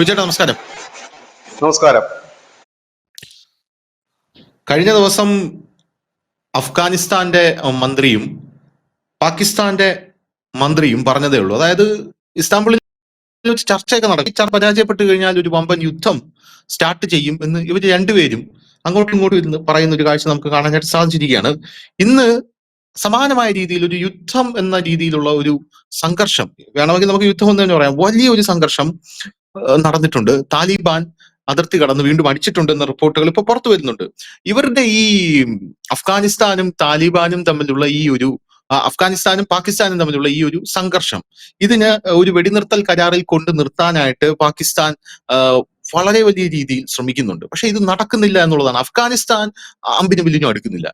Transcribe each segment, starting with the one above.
വിജയേട്ടാ നമസ്കാരം. നമസ്കാരം. കഴിഞ്ഞ ദിവസം അഫ്ഗാനിസ്ഥാന്റെ മന്ത്രിയും പാകിസ്ഥാന്റെ മന്ത്രിയും പറഞ്ഞതേ ഉള്ളൂ. അതായത് ഇസ്താംബുളിൽ വെച്ച് ചർച്ചയൊക്കെ നടക്കും. ചർച്ച പരാജയപ്പെട്ട് കഴിഞ്ഞാൽ ഒരു വമ്പൻ യുദ്ധം സ്റ്റാർട്ട് ചെയ്യും എന്ന് ഇവർ രണ്ടുപേരും അങ്ങോട്ടും ഇങ്ങോട്ടും ഇരുന്ന് പറയുന്ന ഒരു കാഴ്ച നമുക്ക് കാണാനായിട്ട് സാധിച്ചിരിക്കുകയാണ്. ഇന്ന് സമാനമായ രീതിയിൽ ഒരു യുദ്ധം എന്ന രീതിയിലുള്ള ഒരു സംഘർഷം, വേണമെങ്കിൽ നമുക്ക് യുദ്ധം എന്ന് തന്നെ പറയാം, വലിയൊരു സംഘർഷം നടന്നിട്ടുണ്ട്. താലിബാൻ അതിർത്തി കടന്ന് വീണ്ടും അടിച്ചിട്ടുണ്ട് എന്ന റിപ്പോർട്ടുകൾ ഇപ്പൊ പുറത്തു വരുന്നുണ്ട്. ഇവരുടെ ഈ അഫ്ഗാനിസ്ഥാനും താലിബാനും തമ്മിലുള്ള ഈ ഒരു അഫ്ഗാനിസ്ഥാനും പാകിസ്ഥാനും തമ്മിലുള്ള ഈ ഒരു സംഘർഷം, ഇതിന് ഒരു വെടിനിർത്തൽ കരാറിൽ കൊണ്ട് നിർത്താനായിട്ട് പാകിസ്ഥാൻ വളരെ വലിയ രീതിയിൽ ശ്രമിക്കുന്നുണ്ട്. പക്ഷെ ഇത് നടക്കുന്നില്ല എന്നുള്ളതാണ്. അഫ്ഗാനിസ്ഥാൻ അമ്പിന് വില്ലിനും അടുക്കുന്നില്ല.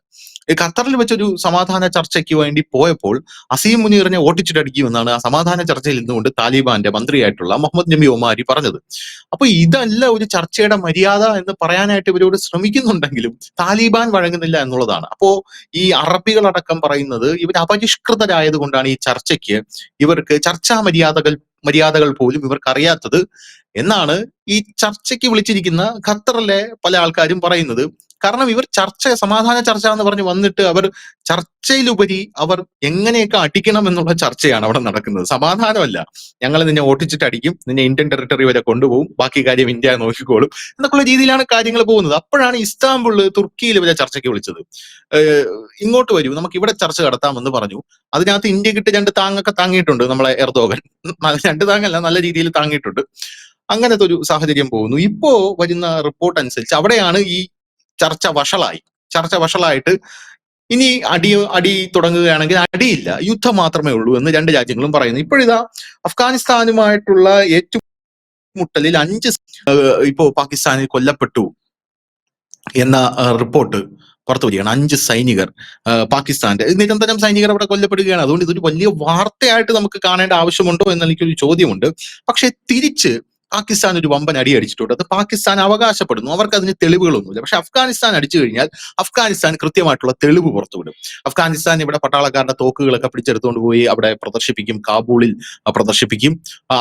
ഖത്തറിൽ വെച്ചൊരു സമാധാന ചർച്ചയ്ക്ക് വേണ്ടി പോയപ്പോൾ അസീം മുനീറിനെ ഓട്ടിച്ചിട്ടടിക്കുമെന്നാണ് ആ സമാധാന ചർച്ചയിൽ നിന്നുകൊണ്ട് താലിബാന്റെ മന്ത്രിയായിട്ടുള്ള മുഹമ്മദ് നബി ഒമാരി പറഞ്ഞത്. അപ്പൊ ഇതല്ല ഒരു ചർച്ചയുടെ മര്യാദ എന്ന് പറയാനായിട്ട് ഇവരോട് ശ്രമിക്കുന്നുണ്ടെങ്കിലും താലിബാൻ വഴങ്ങുന്നില്ല എന്നുള്ളതാണ്. അപ്പോ ഈ അറബികളടക്കം പറയുന്നത് ഇവർ അപരിഷ്കൃതരായത് കൊണ്ടാണ് ഈ ചർച്ചയ്ക്ക്, ഇവർക്ക് ചർച്ചാ മര്യാദകൾ പോലും ഇവർക്ക് അറിയാത്തത് എന്നാണ് ഈ ചർച്ചയ്ക്ക് വിളിച്ചിരിക്കുന്ന ഖത്തറിലെ പല ആൾക്കാരും പറയുന്നത്. കാരണം ഇവർ സമാധാന ചർച്ച എന്ന് പറഞ്ഞ് വന്നിട്ട് അവർ ചർച്ചയിലുപരി അവർ എങ്ങനെയൊക്കെ അടിക്കണം എന്നുള്ള ചർച്ചയാണ് അവിടെ നടക്കുന്നത്. സമാധാനമല്ല, ഞങ്ങൾ നിന്നെ ഓട്ടിച്ചിട്ട് അടിക്കും, നിന്നെ ഇന്ത്യൻ ടെറിട്ടറി വരെ കൊണ്ടുപോകും, ബാക്കി കാര്യം ഇന്ത്യ നോക്കിക്കോളും എന്നൊക്കെയുള്ള രീതിയിലാണ് കാര്യങ്ങൾ പോകുന്നത്. അപ്പോഴാണ് ഇസ്താംബുളിൽ തുർക്കിയിൽ ഇവരെ ചർച്ചയ്ക്ക് വിളിച്ചത്. ഇങ്ങോട്ട് വരൂ, നമുക്ക് ഇവിടെ ചർച്ച നടത്താമെന്ന് പറഞ്ഞു. അതിനകത്ത് ഇന്ത്യക്കിട്ട് 2 താങ്ങൊക്കെ താങ്ങിയിട്ടുണ്ട് നമ്മളെ എർദോഗൻ. 2 താങ്ങല്ല, നല്ല രീതിയിൽ താങ്ങിയിട്ടുണ്ട്. അങ്ങനത്തെ ഒരു സാഹചര്യം പോകുന്നു. ഇപ്പോ വരുന്ന റിപ്പോർട്ട് അനുസരിച്ച് അവിടെയാണ് ഈ ചർച്ച വഷളായിട്ട് ഇനി അടി തുടങ്ങുകയാണെങ്കിൽ അടിയില്ല, യുദ്ധം മാത്രമേ ഉള്ളൂ എന്ന് 2 രാജ്യങ്ങളും പറയുന്നു. ഇപ്പോഴിതാ അഫ്ഗാനിസ്ഥാനുമായിട്ടുള്ള ഏറ്റുമുട്ടലിൽ 5 ഇപ്പോ പാകിസ്ഥാനിൽ കൊല്ലപ്പെട്ടു എന്ന റിപ്പോർട്ട് പുറത്തു വരികയാണ്. 5 സൈനികർ, പാകിസ്ഥാന്റെ നിരന്തരം സൈനികർ അവിടെ കൊല്ലപ്പെടുകയാണ്. അതുകൊണ്ട് ഇതൊരു വലിയ വാർത്തയായിട്ട് നമുക്ക് കാണേണ്ട ആവശ്യമുണ്ടോ എന്ന് എനിക്കൊരു ചോദ്യമുണ്ട്. പക്ഷെ തിരിച്ച് പാകിസ്ഥാൻ ഒരു വമ്പൻ അടി അടിച്ചിട്ടുണ്ട്. അത് പാകിസ്ഥാൻ അവകാശപ്പെടുന്നു, അവർക്ക് അതിന് തെളിവുകളൊന്നുമില്ല. പക്ഷെ അഫ്ഗാനിസ്ഥാൻ അടിച്ചു കഴിഞ്ഞാൽ അഫ്ഗാനിസ്ഥാൻ കൃത്യമായിട്ടുള്ള തെളിവ് പുറത്തുവിടും. അഫ്ഗാനിസ്ഥാൻ ഇവിടെ പട്ടാളക്കാരുടെ തോക്കുകളൊക്കെ പിടിച്ചെടുത്തുകൊണ്ട് പോയി അവിടെ പ്രദർശിപ്പിക്കും, കാബൂളിൽ പ്രദർശിപ്പിക്കും,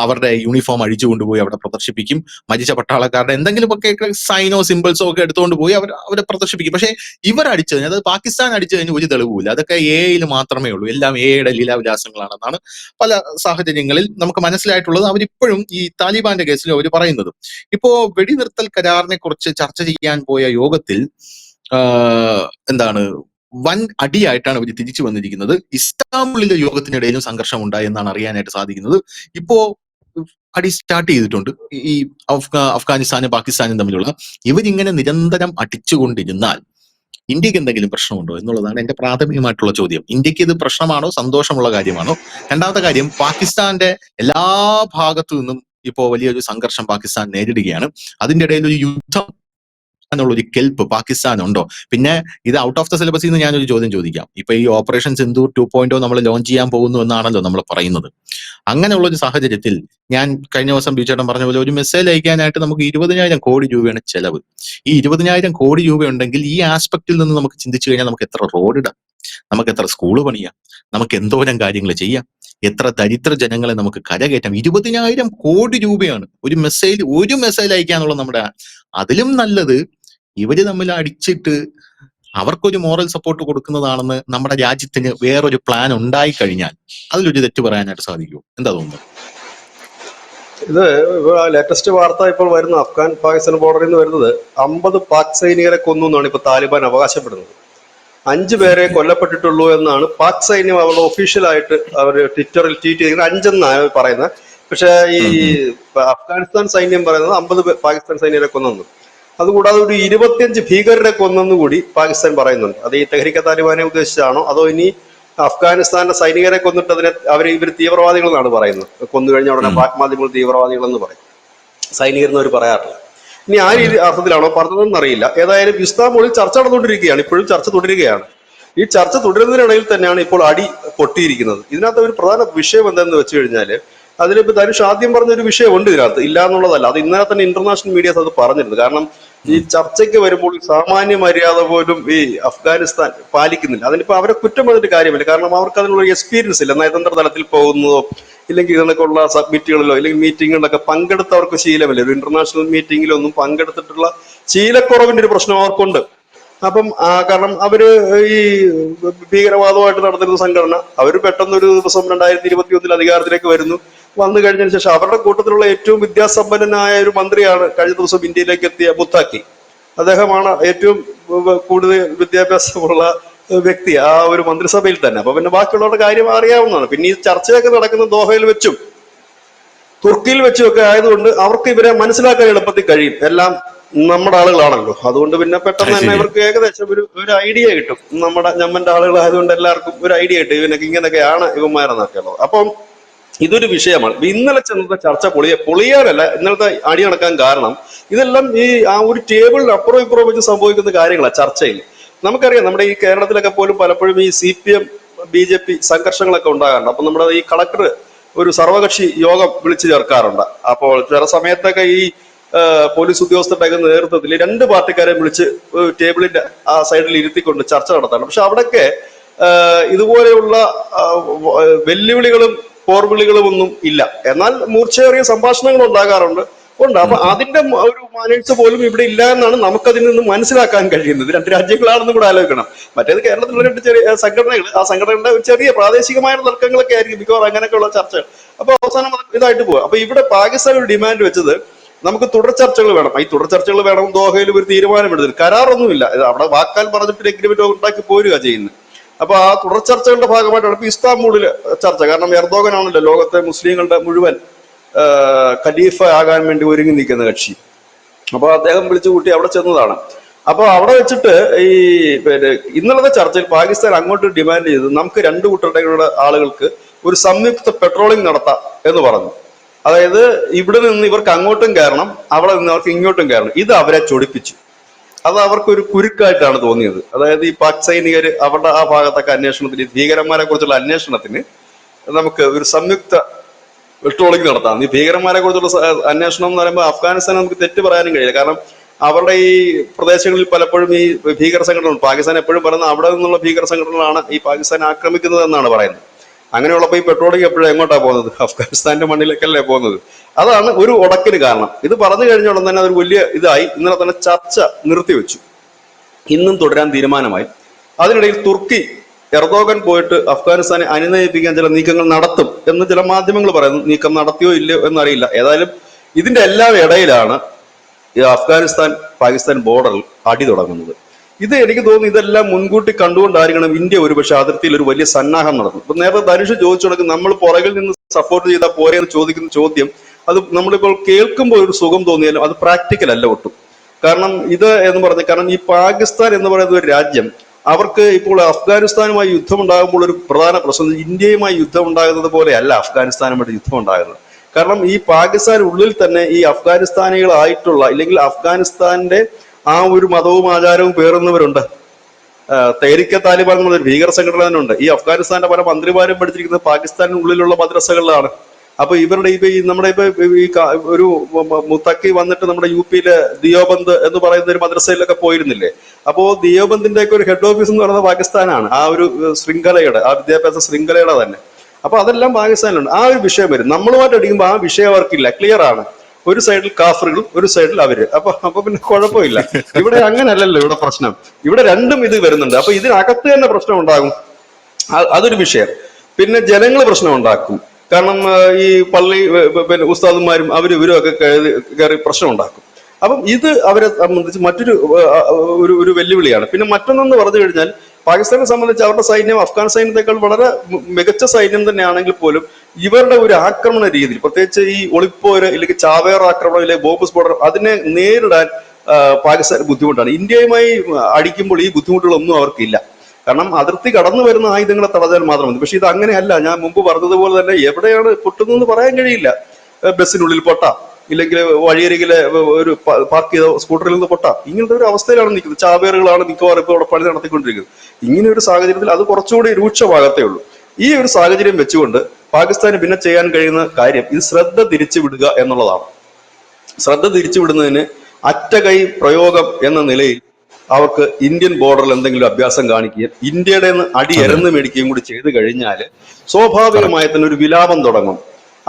അവരുടെ യൂണിഫോം അഴിച്ചു കൊണ്ടുപോയി അവിടെ പ്രദർശിപ്പിക്കും, മരിച്ച പട്ടാളക്കാരുടെ എന്തെങ്കിലുമൊക്കെ സൈനോ സിമ്പിൾസോ ഒക്കെ എടുത്തുകൊണ്ട് പോയി അവരെ പ്രദർശിപ്പിക്കും. പക്ഷെ ഇവർ അടിച്ചു കഴിഞ്ഞാൽ, അത് പാകിസ്ഥാൻ അടിച്ചു കഴിഞ്ഞാൽ ഒരു തെളിവുമില്ല. അതൊക്കെ എയിൽ മാത്രമേ ഉള്ളൂ, എല്ലാം എയുടെ ലീലാവിലാസങ്ങളാണെന്നാണ് പല സാഹചര്യങ്ങളിൽ നമുക്ക് മനസ്സിലായിട്ടുള്ളത്. അവരിപ്പോഴും ഈ താലിബാന്റെ കേസിൽ അവർ പറയുന്നത്. ഇപ്പോ വെടിനിർത്തൽ കരാറിനെ കുറിച്ച് ചർച്ച ചെയ്യാൻ പോയ യോഗത്തിൽ വൻ അടിയായിട്ടാണ് അവർ തിരിച്ചു വന്നിരിക്കുന്നത്. ഇസ്താംബുളിലെ യോഗത്തിനിടയിലും സംഘർഷം ഉണ്ടായി എന്നാണ് അറിയാനായിട്ട് സാധിക്കുന്നത്. ഇപ്പോ അടി സ്റ്റാർട്ട് ചെയ്തിട്ടുണ്ട്. ഈ അഫ്ഗാനിസ്ഥാനും പാകിസ്ഥാനും തമ്മിലുള്ള ഇവരിങ്ങനെ നിരന്തരം അടിച്ചുകൊണ്ടിരുന്നാൽ ഇന്ത്യക്ക് എന്തെങ്കിലും പ്രശ്നമുണ്ടോ എന്നുള്ളതാണ് എന്റെ പ്രാഥമികമായിട്ടുള്ള ചോദ്യം. ഇന്ത്യക്ക് ഇത് പ്രശ്നമാണോ, സന്തോഷമുള്ള കാര്യമാണോ? രണ്ടാമത്തെ കാര്യം, പാകിസ്ഥാന്റെ എല്ലാ ഭാഗത്തു നിന്നും ഇപ്പോ വലിയൊരു സംഘർഷം പാകിസ്ഥാൻ നേരിടുകയാണ്. അതിന്റെ ഇടയിൽ ഒരു യുദ്ധം എന്നുള്ള ഒരു കെൽപ്പ് പാകിസ്ഥാൻ ഉണ്ടോ? പിന്നെ ഇത് ഔട്ട് ഓഫ് ദ സിലബസിൽ നിന്ന് ഞാനൊരു ചോദ്യം ചോദിക്കാം. ഇപ്പൊ ഈ ഓപ്പറേഷൻ സിന്ദൂർ 2.0 നമ്മൾ ലോഞ്ച് ചെയ്യാൻ പോകുന്നു എന്നാണല്ലോ നമ്മൾ പറയുന്നത്. അങ്ങനെയുള്ള ഒരു സാഹചര്യത്തിൽ ഞാൻ കഴിഞ്ഞ ദിവസം ബിജേട്ടൻ പറഞ്ഞ പോലെ ഒരു മെസ്സേജ് അയക്കാനായിട്ട് നമുക്ക് 20,000 കോടി രൂപയാണ് ചെലവ്. ഈ 20,000 കോടി രൂപ ഉണ്ടെങ്കിൽ ഈ ആസ്പെക്റ്റിൽ നിന്ന് നമുക്ക് ചിന്തിച്ചു കഴിഞ്ഞാൽ നമുക്ക് എത്ര റോഡ് ഇടാം, നമുക്ക് എത്ര സ്കൂള് പണിയാം, നമുക്ക് എന്തോരം കാര്യങ്ങൾ ചെയ്യാം, എത്ര ദരിദ്ര ജനങ്ങളെ നമുക്ക് കരകയറ്റാം. 20,000 കോടി രൂപയാണ് ഒരു മെസ്സേജ് അയക്കാനുള്ള നമ്മുടെ. അതിലും നല്ലത് ഇവര് തമ്മിൽ അടിച്ചിട്ട് അവർക്കൊരു മോറൽ സപ്പോർട്ട് കൊടുക്കുന്നതാണെന്ന് നമ്മുടെ രാജ്യത്തിന് വേറൊരു പ്ലാൻ ഉണ്ടായി കഴിഞ്ഞാൽ അതിലൊരു തെറ്റ് പറയാനായിട്ട് സാധിക്കുമോ? എന്താ തോന്നുന്നത്? ഇത് ലേറ്റസ്റ്റ് വാർത്ത ഇപ്പോൾ വരുന്ന അഫ്ഗാൻ പാകിസ്ഥാൻ ബോർഡറിൽ നിന്ന് വരുന്നത് 50 പാക് സൈനികരെ കൊന്നു എന്നാണ് ഇപ്പോൾ താലിബാൻ അവകാശപ്പെടുന്നത്. 5 പേരെ കൊല്ലപ്പെട്ടിട്ടുള്ളൂ എന്നാണ് പാക് സൈന്യം അവരുടെ ഒഫീഷ്യലായിട്ട് അവർ ട്വിറ്ററിൽ ട്വീറ്റ് ചെയ്തിരിക്കുന്നത്. 5 എന്നാണ് പറയുന്നത്. പക്ഷെ ഈ അഫ്ഗാനിസ്ഥാൻ സൈന്യം പറയുന്നത് 50 പാകിസ്ഥാൻ സൈനികരെ കൊന്നു. അതുകൂടാതെ ഒരു 25 ഭീകരരെ കൊന്നെന്ന് കൂടി പാകിസ്ഥാൻ പറയുന്നുണ്ട്. അത് ഈ തെഹ്രിക താലിബാനെ ഉദ്ദേശിച്ചാണോ അതോ ഇനി അഫ്ഗാനിസ്ഥാന്റെ സൈനികരെ കൊന്നിട്ട് ഇവർ തീവ്രവാദികളെന്നാണ് പറയുന്നത്? കൊന്നു കഴിഞ്ഞ ഉടനെ പാക് മാധ്യമങ്ങൾ തീവ്രവാദികളെന്ന് പറയും, സൈനികരെന്ന് അവർ പറയാറില്ല. ഇനി ആ രീതി അർത്ഥത്തിലാണോ പറഞ്ഞതെന്ന് അറിയില്ല. ഏതായാലും ഇസ്താംബുളിൽ ചർച്ച നടന്നുകൊണ്ടിരിക്കുകയാണ്, ഇപ്പോഴും ചർച്ച തുടരുകയാണ്. ഈ ചർച്ച തുടരുന്നതിനിടയിൽ തന്നെയാണ് ഇപ്പോൾ അടി പൊട്ടിയിരിക്കുന്നത്. ഇതിനകത്ത് ഒരു പ്രധാന വിഷയം എന്താണെന്ന് വെച്ച് കഴിഞ്ഞാൽ, അതിലിപ്പോ ധനുഷ് ആദ്യം പറഞ്ഞൊരു വിഷയമുണ്ട് ഇതിനകത്ത്, ഇല്ല എന്നുള്ളതല്ല. അത് ഇന്നലെ തന്നെ ഇന്റർനാഷണൽ മീഡിയാസ് അത് പറഞ്ഞിരുന്നു. കാരണം ഈ ചർച്ചയ്ക്ക് വരുമ്പോൾ സാമാന്യ മര്യാദ പോലും ഈ അഫ്ഗാനിസ്ഥാൻ പാലിക്കുന്നില്ല. അതിനിപ്പോ അവരെ കുറ്റം പറഞ്ഞിട്ട് കാര്യമില്ല. കാരണം അവർക്ക് അതിനുള്ള എക്സ്പീരിയൻസ് ഇല്ല. നയതന്ത്ര തലത്തിൽ പോകുന്നതോ ഇല്ലെങ്കിൽ ഇതിനൊക്കെയുള്ള സബ്മിറ്റുകളിലോ അല്ലെങ്കിൽ മീറ്റിങ്ങുകളിലൊക്കെ പങ്കെടുത്തവർക്ക് ശീലമില്ല. ഒരു ഇന്റർനാഷണൽ മീറ്റിങ്ങിലൊന്നും പങ്കെടുത്തിട്ടുള്ള ശീലക്കുറവിന്റെ ഒരു പ്രശ്നം അവർക്കുണ്ട്. അപ്പം കാരണം അവര് ഈ ഭീകരവാദമായിട്ട് നടന്നിരുന്ന സംഘടന, അവർ പെട്ടെന്ന് ഒരു ദിവസം 2021 അധികാരത്തിലേക്ക് വരുന്നു. വന്നു കഴിഞ്ഞതിന് ശേഷം അവരുടെ കൂട്ടത്തിലുള്ള ഏറ്റവും വിദ്യാസമ്പന്നനായ ഒരു മന്ത്രിയാണ് കഴിഞ്ഞ ദിവസം ഇന്ത്യയിലേക്ക് എത്തിയ മുത്താക്കി. അദ്ദേഹമാണ് ഏറ്റവും കൂടുതൽ വിദ്യാഭ്യാസമുള്ള വ്യക്തി ആ ഒരു മന്ത്രിസഭയിൽ തന്നെ. അപ്പൊ പിന്നെ ബാക്കിയുള്ളവരുടെ കാര്യം അറിയാവുന്നതാണ്. പിന്നെ ഈ ചർച്ചയൊക്കെ നടക്കുന്ന ദോഹയിൽ വെച്ചും തുർക്കിയിൽ വെച്ചും ഒക്കെ ആയതുകൊണ്ട് അവർക്ക് ഇവരെ മനസ്സിലാക്കാൻ എളുപ്പത്തിൽ കഴിയും. എല്ലാം നമ്മുടെ ആളുകളാണല്ലോ. അതുകൊണ്ട് പിന്നെ പെട്ടെന്ന് തന്നെ ഇവർക്ക് ഏകദേശം ഒരു ഐഡിയ കിട്ടും. ഞമ്മന്റെ ആളുകളായതുകൊണ്ട് എല്ലാവർക്കും ഒരു ഐഡിയ കിട്ടും ഇവനൊക്കെ ഇങ്ങനെയൊക്കെയാണ് ഇവന്മാരെന്നൊക്കെ ഉള്ളത്. അപ്പം ഇതൊരു വിഷയമാണ്. ഇന്നലെ ചെന്നത്തെ ചർച്ച പൊളിയാനല്ല, ഇന്നലത്തെ അടി നടക്കാൻ കാരണം ഇതെല്ലാം ഈ ആ ഒരു ടേബിളിന് അപ്പുറം ഇപ്പുറം വെച്ച് സംഭവിക്കുന്ന കാര്യങ്ങളാണ് ചർച്ചയിൽ. നമുക്കറിയാം നമ്മുടെ ഈ കേരളത്തിലൊക്കെ പോലും പലപ്പോഴും ഈ CPM BJP സംഘർഷങ്ങളൊക്കെ ഉണ്ടാകാറുണ്ട്. അപ്പൊ നമ്മുടെ ഈ കളക്ടർ ഒരു സർവകക്ഷി യോഗം വിളിച്ചു ചേർക്കാറുണ്ട്. അപ്പോൾ ചില സമയത്തൊക്കെ ഈ പോലീസ് ഉദ്യോഗസ്ഥരുടെ നേതൃത്വത്തിൽ 2 പാർട്ടിക്കാരെ വിളിച്ച് ടേബിളിന്റെ ആ സൈഡിൽ ഇരുത്തിക്കൊണ്ട് ചർച്ച നടത്താറുണ്ട്. പക്ഷെ അവിടെയൊക്കെ ഇതുപോലെയുള്ള വെല്ലുവിളികളും പോർവിളികളും ഒന്നും ഇല്ല. എന്നാൽ മൂർച്ചയേറിയ സംഭാഷണങ്ങൾ ഉണ്ടാകാറുണ്ട്. അപ്പൊ അതിന്റെ ഒരു മാനേഴ്സ് പോലും ഇവിടെ ഇല്ല എന്നാണ് നമുക്കതിൽ നിന്ന് മനസ്സിലാക്കാൻ കഴിയുന്നത്. 2 രാജ്യങ്ങളാണെന്നും കൂടെ ആലോചിക്കണം. മറ്റേത് കേരളത്തിലുള്ള 2 ചെറിയ സംഘടനകൾ, ആ സംഘടനകളുടെ ഒരു ചെറിയ പ്രാദേശികമായ തർക്കങ്ങളൊക്കെ ആയിരിക്കും മിക്കവാറും അങ്ങനെയൊക്കെയുള്ള ചർച്ചകൾ. അപ്പൊ അവസാനം ഇതായിട്ട് പോകും. അപ്പൊ ഇവിടെ പാകിസ്ഥാൻ ഒരു ഡിമാൻഡ് വെച്ചത് നമുക്ക് തുടർ ചർച്ചകൾ വേണം. ഈ തുടർ ചർച്ചകൾ വേണം, ദോഹയിൽ ഒരു തീരുമാനം എടുത്തത്. കരാറൊന്നുമില്ല, അവിടെ വാക്കാൽ പറഞ്ഞിട്ട് എഗ്രിമെന്റ് ഉണ്ടാക്കി പോരുക ചെയ്യുന്നത്. അപ്പൊ ആ തുടർ ചർച്ചകളുടെ ഭാഗമായിട്ടാണ് ഇപ്പൊ ഇസ്താംബൂളിൽ ചർച്ച. കാരണം എർദോഗൻ ആണല്ലോ ലോകത്തെ മുസ്ലിങ്ങളുടെ മുഴുവൻ ഖലീഫ ആകാൻ വേണ്ടി ഒരുങ്ങി നിൽക്കുന്ന കക്ഷി. അപ്പൊ അദ്ദേഹം വിളിച്ചു കൂട്ടി അവിടെ ചെന്നതാണ്. അപ്പൊ അവിടെ വെച്ചിട്ട് ഈ ഇന്നലത്തെ ചർച്ചയിൽ പാകിസ്ഥാൻ അങ്ങോട്ട് ഡിമാൻഡ് ചെയ്ത് നമുക്ക് 2 കൂട്ടരുടെ ആളുകൾക്ക് ഒരു സംയുക്ത പെട്രോളിംഗ് നടത്താം എന്ന് പറഞ്ഞു. അതായത് ഇവിടെ നിന്ന് ഇവർക്ക് അങ്ങോട്ടും കയറണം, അവിടെ നിന്ന് അവർക്ക് ഇങ്ങോട്ടും കയറണം. ഇത് അവരെ ചൊടിപ്പിച്ചു. അത് അവർക്കൊരു കുരുക്കായിട്ടാണ് തോന്നിയത്. അതായത് ഈ പാക് സൈനികർ അവരുടെ ആ ഭാഗത്തൊക്കെ അന്വേഷണത്തിന്, ഭീകരന്മാരെ കുറിച്ചുള്ള അന്വേഷണത്തിന് നമുക്ക് ഒരു സംയുക്ത പെട്രോളിംഗ് നടത്താം. ഈ ഭീകരന്മാരെ കുറിച്ചുള്ള അന്വേഷണം എന്ന് പറയുമ്പോൾ അഫ്ഗാനിസ്ഥാൻ നമുക്ക് തെറ്റ് പറയാനും കഴിയില്ല. കാരണം അവരുടെ ഈ പ്രദേശങ്ങളിൽ പലപ്പോഴും ഈ ഭീകര സംഘടനകൾ, പാകിസ്ഥാൻ എപ്പോഴും പറയുന്നത് അവിടെ നിന്നുള്ള ഭീകര സംഘടനകളാണ് ഈ പാകിസ്ഥാൻ ആക്രമിക്കുന്നത് എന്നാണ് പറയുന്നത്. അങ്ങനെയുള്ളപ്പോൾ ഈ പെട്രോളിംഗ് എപ്പോഴും എങ്ങോട്ടാണ് പോകുന്നത്? അഫ്ഗാനിസ്ഥാന്റെ മണ്ണിലേക്കല്ലേ പോകുന്നത്. അതാണ് ഒരു ഉടക്കിന് കാരണം. ഇത് പറഞ്ഞു കഴിഞ്ഞ ഉടൻ തന്നെ അതൊരു വലിയ ഇതായി. ഇന്നലെ തന്നെ ചർച്ച നിർത്തിവെച്ചു. ഇന്നും തുടരാൻ തീരുമാനമായി. അതിനിടയിൽ തുർക്കി എർദോഗൻ പോയിട്ട് അഫ്ഗാനിസ്ഥാനെ അനുനയിപ്പിക്കാൻ ചില നീക്കങ്ങൾ നടത്തും എന്ന് ചില മാധ്യമങ്ങൾ പറയുന്നു. നീക്കം നടത്തിയോ ഇല്ലയോ എന്നറിയില്ല. ഏതായാലും ഇതിന്റെ എല്ലാം ഇടയിലാണ് ഈ അഫ്ഗാനിസ്ഥാൻ പാകിസ്ഥാൻ ബോർഡറിൽ അടി തുടങ്ങുന്നത്. ഇത് എനിക്ക് തോന്നുന്നു ഇതെല്ലാം മുൻകൂട്ടി കണ്ടുകൊണ്ടായിരിക്കണം ഇന്ത്യ ഒരുപക്ഷെ അതിർത്തിയിൽ ഒരു വലിയ സന്നാഹം നടന്നു. ഇപ്പൊ നേരത്തെ ധനുഷ് ചോദിച്ചു കൊടുക്കും, നമ്മൾ പുറകിൽ നിന്ന് സപ്പോർട്ട് ചെയ്താൽ പോരെ എന്ന് ചോദിക്കുന്ന ചോദ്യം, അത് നമ്മളിപ്പോൾ കേൾക്കുമ്പോൾ ഒരു സുഖം തോന്നിയാലും അത് പ്രാക്ടിക്കൽ അല്ല ഒട്ടും. കാരണം ഇത് എന്ന് പറഞ്ഞാൽ, കാരണം ഈ പാകിസ്ഥാൻ എന്ന് പറയുന്ന ഒരു രാജ്യം, അവർക്ക് ഇപ്പോൾ അഫ്ഗാനിസ്ഥാനുമായി യുദ്ധം ഉണ്ടാകുമ്പോൾ ഒരു പ്രധാന പ്രശ്നം ഇന്ത്യയുമായി യുദ്ധം ഉണ്ടാകുന്നത് പോലെയല്ല അഫ്ഗാനിസ്ഥാനുമായിട്ട് യുദ്ധം ഉണ്ടാകുന്നത്. കാരണം ഈ പാകിസ്ഥാൻ ഉള്ളിൽ തന്നെ ഈ അഫ്ഗാനിസ്ഥാനികളായിട്ടുള്ള അല്ലെങ്കിൽ അഫ്ഗാനിസ്ഥാന്റെ ആ ഒരു മതവും ആചാരവും പേറുന്നവരുണ്ട്. തെഹ്രീക്കെ താലിബാൻ എന്നൊരു ഭീകര സംഘടന തന്നെ ഉണ്ട്. ഈ അഫ്ഗാനിസ്ഥാന്റെ പല മന്ത്രിമാരും പഠിച്ചിരിക്കുന്നത് പാകിസ്ഥാനുള്ളിലുള്ള മദ്രസകളിലാണ്. അപ്പൊ ഇവരുടെ ഈ നമ്മുടെ ഈ ഒരു മുത്തക്കി വന്നിട്ട് നമ്മുടെ UP-യിലെ ദിയോബന്ദ് എന്ന് പറയുന്ന ഒരു മദ്രസയിലൊക്കെ പോയിരുന്നില്ലേ? അപ്പോ ദിയോബന്ദിന്റെ ഒക്കെ ഒരു ഹെഡ് ഓഫീസ് എന്ന് പറയുന്നത് പാകിസ്ഥാനാണ്. ആ ഒരു ശൃംഖലയുടെ, ആ വിദ്യാഭ്യാസ ശൃംഖലയുടെ തന്നെ. അപ്പൊ അതെല്ലാം പാകിസ്ഥാനിലുണ്ട്. ആ ഒരു വിഷയം വരും. നമ്മളുമായിട്ട് അടിക്കുമ്പോൾ ആ വിഷയം അവർക്കില്ല, ക്ലിയർ ആണ്. ഒരു സൈഡിൽ കാഫറുകളും ഒരു സൈഡിൽ അവര്. അപ്പൊ പിന്നെ കുഴപ്പമില്ല. ഇവിടെ അങ്ങനല്ലല്ലോ ഇവിടെ പ്രശ്നം. ഇവിടെ രണ്ടും ഇത് വരുന്നുണ്ട്. അപ്പൊ ഇതിനകത്ത് തന്നെ പ്രശ്നം ഉണ്ടാകും. അതൊരു വിഷയം. പിന്നെ ജനങ്ങൾ പ്രശ്നം ഉണ്ടാക്കും. കാരണം ഈ പള്ളി പിന്നെ ഉസ്താദുമാരും ഇവരും ഒക്കെ കയറി പ്രശ്നം ഉണ്ടാക്കും. അപ്പം ഇത് അവരെ സംബന്ധിച്ച് മറ്റൊരു ഒരു വെല്ലുവിളിയാണ്. പിന്നെ മറ്റൊന്നെന്ന് പറഞ്ഞു കഴിഞ്ഞാൽ പാകിസ്ഥാനെ സംബന്ധിച്ച് അവരുടെ സൈന്യം അഫ്ഗാൻ സൈന്യത്തെക്കാൾ വളരെ മികച്ച സൈന്യം തന്നെയാണെങ്കിൽ പോലും ഇവരുടെ ഒരു ആക്രമണ രീതി, പ്രത്യേകിച്ച് ഈ ഒളിപ്പോര് ഇല്ലെങ്കിൽ ചാവേർ ആക്രമണം ഇല്ലെങ്കിൽ ബോംബ് സ്ഫോടനം, അതിനെ നേരിടാൻ പാകിസ്ഥാന് ബുദ്ധിമുട്ടാണ്. ഇന്ത്യയുമായി അടിക്കുമ്പോൾ ഈ ബുദ്ധിമുട്ടുകളൊന്നും അവർക്കില്ല. കാരണം അതിർത്തി കടന്നു വരുന്ന ആയുധങ്ങളെ തടഞ്ഞാൽ മാത്രം മതി. പക്ഷെ ഇത് അങ്ങനെയല്ല. ഞാൻ മുമ്പ് പറഞ്ഞതുപോലെ തന്നെ എവിടെയാണ് പൊട്ടുന്നതെന്ന് പറയാൻ കഴിയില്ല. ബസ്സിനുള്ളിൽ പൊട്ടാം, ഇല്ലെങ്കിൽ വഴിയരികിലെ ഒരു പാർക്ക് ചെയ്ത സ്കൂട്ടറിൽ നിന്ന് പൊട്ടാം. ഇങ്ങനത്തെ ഒരു അവസ്ഥയിലാണ് നിൽക്കുന്നത്. ചാവേറുകളാണ് മിക്കവാറും ഇപ്പോൾ അവിടെ പണി നടത്തിക്കൊണ്ടിരിക്കുന്നത്. ഇങ്ങനെ ഒരു സാഹചര്യത്തിൽ അത് കുറച്ചുകൂടി രൂക്ഷമാകത്തേ ഉള്ളൂ. ഈ ഒരു സാഹചര്യം വെച്ചുകൊണ്ട് പാകിസ്ഥാന് പിന്നെ ചെയ്യാൻ കഴിയുന്ന കാര്യം ഇത് ശ്രദ്ധ തിരിച്ചുവിടുക എന്നുള്ളതാണ്. ശ്രദ്ധ തിരിച്ചുവിടുന്നതിന് അറ്റകൈ പ്രയോഗം എന്ന നിലയിൽ അവർക്ക് ഇന്ത്യൻ ബോർഡറിൽ എന്തെങ്കിലും അഭ്യാസം കാണിക്കുകയും ഇന്ത്യയുടെ അടി എരന്ന് മേടിക്കുകയും കൂടി ചെയ്തു കഴിഞ്ഞാൽ സ്വാഭാവികമായി തന്നെ ഒരു വിലാപം തുടങ്ങും.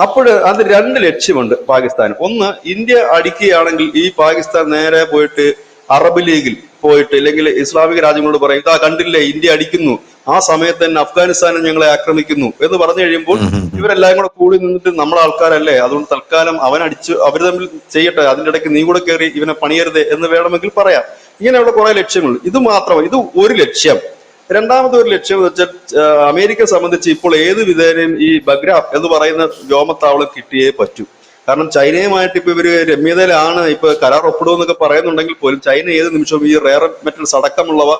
അപ്പോൾ അത് രണ്ട് ലക്ഷ്യമുണ്ട് പാകിസ്ഥാൻ. ഒന്ന്, ഇന്ത്യ അടിക്കുകയാണെങ്കിൽ ഈ പാകിസ്ഥാൻ നേരെ പോയിട്ട് അറബ് ലീഗിൽ പോയിട്ട് അല്ലെങ്കിൽ ഇസ്ലാമിക രാജ്യങ്ങളോട് പറയും, ഇതാ കണ്ടില്ലേ ഇന്ത്യ അടിക്കുന്നു, ആ സമയത്ത് തന്നെ അഫ്ഗാനിസ്ഥാനെ ഞങ്ങളെ ആക്രമിക്കുന്നു എന്ന് പറഞ്ഞു കഴിയുമ്പോൾ ഇവരെല്ലാം കൂടെ കൂടി നിന്നിട്ട് നമ്മളെ ആൾക്കാരല്ലേ, അതുകൊണ്ട് തൽക്കാലം അവൻ അടിച്ചു, അവർ തമ്മിൽ ചെയ്യട്ടെ, അതിന്റെ ഇടയ്ക്ക് നീ കൂടെ കയറി ഇവനെ പണിയരുത് എന്ന് വേണമെങ്കിൽ പറയാം. ഇങ്ങനെയുള്ള കുറെ ലക്ഷ്യങ്ങളുണ്ട്. ഇത് മാത്രമല്ല, ഇത് ഒരു ലക്ഷ്യം. രണ്ടാമത്തെ ഒരു ലക്ഷ്യം എന്ന് വെച്ചാൽ അമേരിക്കയെ സംബന്ധിച്ച് ഇപ്പോൾ ഏത് വിധേനയും ഈ ബഗ്രാം എന്ന് പറയുന്ന വ്യോമത്താവളം കിട്ടിയേ പറ്റൂ. കാരണം ചൈനയുമായിട്ട് ഇപ്പൊ ഇവര് രമ്യതയിലാണ്, ഇപ്പൊ കരാർ ഒപ്പിടുമെന്നൊക്കെ പറയുന്നുണ്ടെങ്കിൽ പോലും ചൈന ഏത് നിമിഷവും ഈ റെയർ മെറ്റൽസ് അടക്കമുള്ളവ